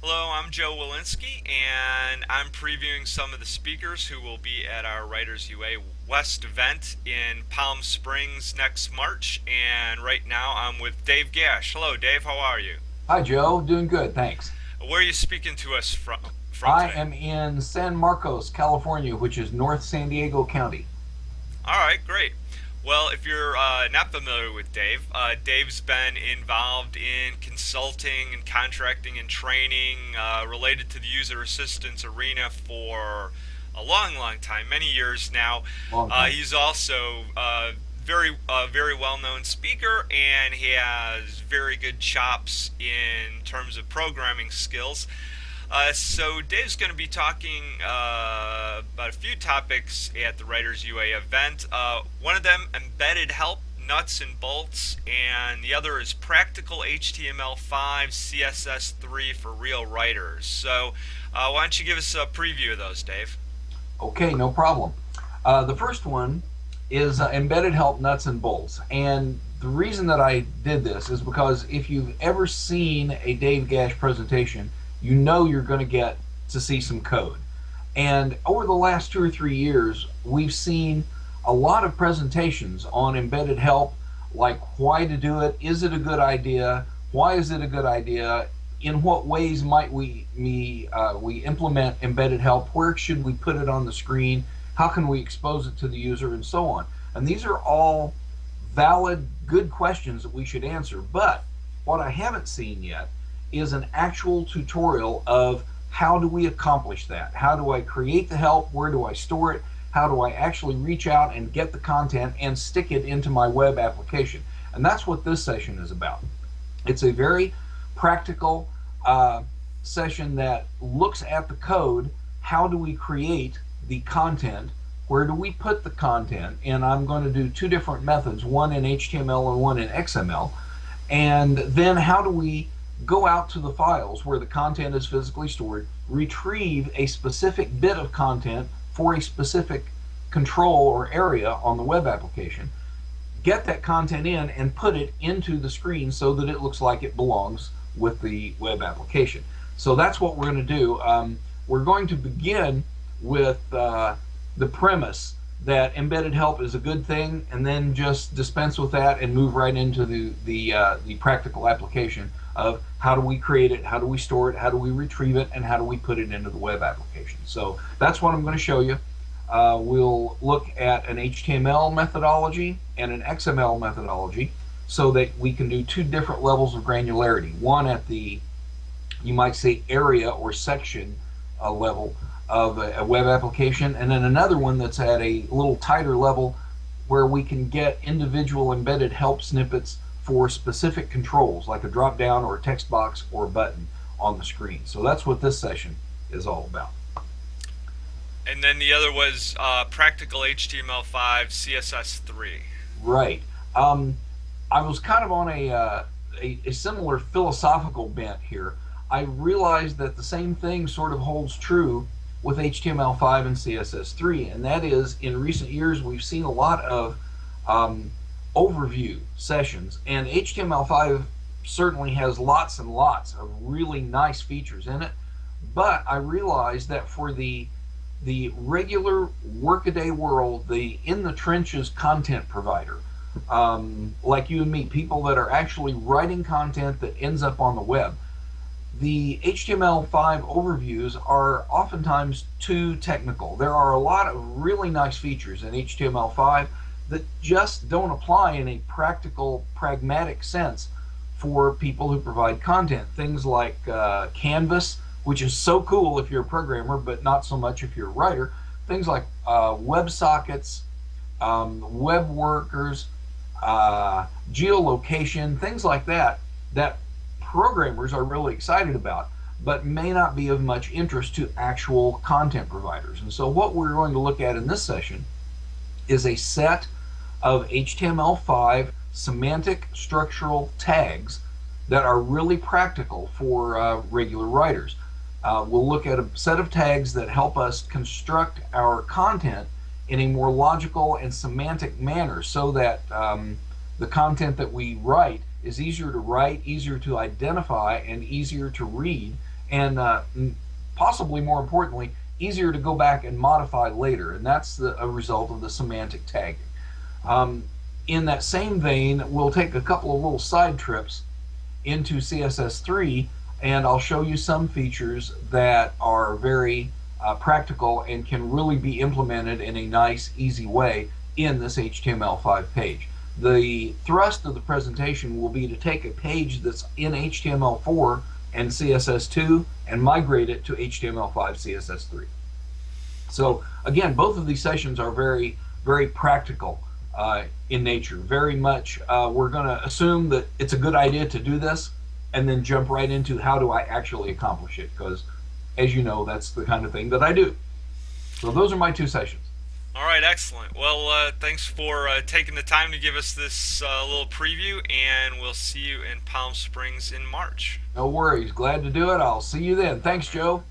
Hello, I'm Joe Walensky, and I'm previewing some of the speakers who will be at our WritersUA West event in Palm Springs next March. And right now I'm with Dave Gash. Hello, Dave. How are you? Hi, Joe. Doing good, thanks. Where are you speaking to us from I today? am in San Marcos, California, which is North San Diego County. All right, great. Well, if you're not familiar with Dave, Dave's been involved in consulting and contracting and training related to the user assistance arena for a long, long time, many years now. Long time. He's also very well-known speaker, and he has very good chops in terms of programming skills. So Dave's going to be talking about a few topics at the Writers UA event. One of them, embedded help, nuts and bolts, and the other is practical HTML5, CSS3 for real writers. So why don't you give us a preview of those, Dave? Okay, no problem. The first one is embedded help nuts and bolts. And the reason that I did this is because if you've ever seen a Dave Gash presentation, you know you're going to get to see some code. And over the last 2 or 3 years, we've seen a lot of presentations on embedded help, like why to do it, is it a good idea, why is it a good idea, in what ways might we implement embedded help, where should we put it on the screen, how can we expose it to the user, and so on. And these are all valid, good questions that we should answer. But what I haven't seen yet is an actual tutorial of how do we accomplish that? How do I create the help? Where do I store it? How do I actually reach out and get the content and stick it into my web application? And that's what this session is about. It's a very practical session that looks at the code. How do we create the content? Where do we put the content? And I'm going to do two different methods, one in HTML and one in XML. And then how do we go out to the files where the content is physically stored, retrieve a specific bit of content for a specific control or area on the web application, get that content in and put it into the screen so that it looks like it belongs with the web application. So that's what we're going to do. We're going to begin with the premise that embedded help is a good thing, and then just dispense with that and move right into the practical application of how do we create it, how do we store it, how do we retrieve it, and how do we put it into the web application. So that's what I'm going to show you. We'll look at an HTML methodology and an XML methodology so that we can do two different levels of granularity. One at the, you might say, area or section level of a web application, and then another one that's at a little tighter level where we can get individual embedded help snippets for specific controls like a drop down or a text box or a button on the screen. So that's what this session is all about. And then the other was practical HTML5, CSS3. Right. Um, I was kind of on a similar philosophical bent here. I realized that the same thing sort of holds true with HTML5 and CSS3, and that is, in recent years, we've seen a lot of overview sessions, and HTML5 certainly has lots and lots of really nice features in it. But I realized that for the regular workaday world, the in the trenches content provider, like you and me, people that are actually writing content that ends up on the web, the HTML5 overviews are oftentimes too technical. There are a lot of really nice features in HTML5 that just don't apply in a practical, pragmatic sense for people who provide content. Things like Canvas, which is so cool if you're a programmer, but not so much if you're a writer. Things like WebSockets, web workers, geolocation, things like that, that programmers are really excited about, but may not be of much interest to actual content providers. And so what we're going to look at in this session is a set of HTML5 semantic structural tags that are really practical for regular writers. We'll look at a set of tags that help us construct our content in a more logical and semantic manner so that the content that we write is easier to write, easier to identify, and easier to read, and possibly more importantly, easier to go back and modify later. And that's a result of the semantic tagging. Um, in that same vein, we'll take a couple of little side trips into CSS3, and I'll show you some features that are very practical and can really be implemented in a nice, easy way in this HTML5 page. The thrust of the presentation will be to take a page that's in HTML4 and CSS2 and migrate it to HTML5 CSS3. So again, both of these sessions are very, very practical in nature. Very much, we're going to assume that it's a good idea to do this, and then jump right into how do I actually accomplish it, because as you know, that's the kind of thing that I do. So those are my two sessions. All right, excellent. Well, thanks for taking the time to give us this little preview, and we'll see you in Palm Springs in March. No worries. Glad to do it. I'll see you then. Thanks, Joe.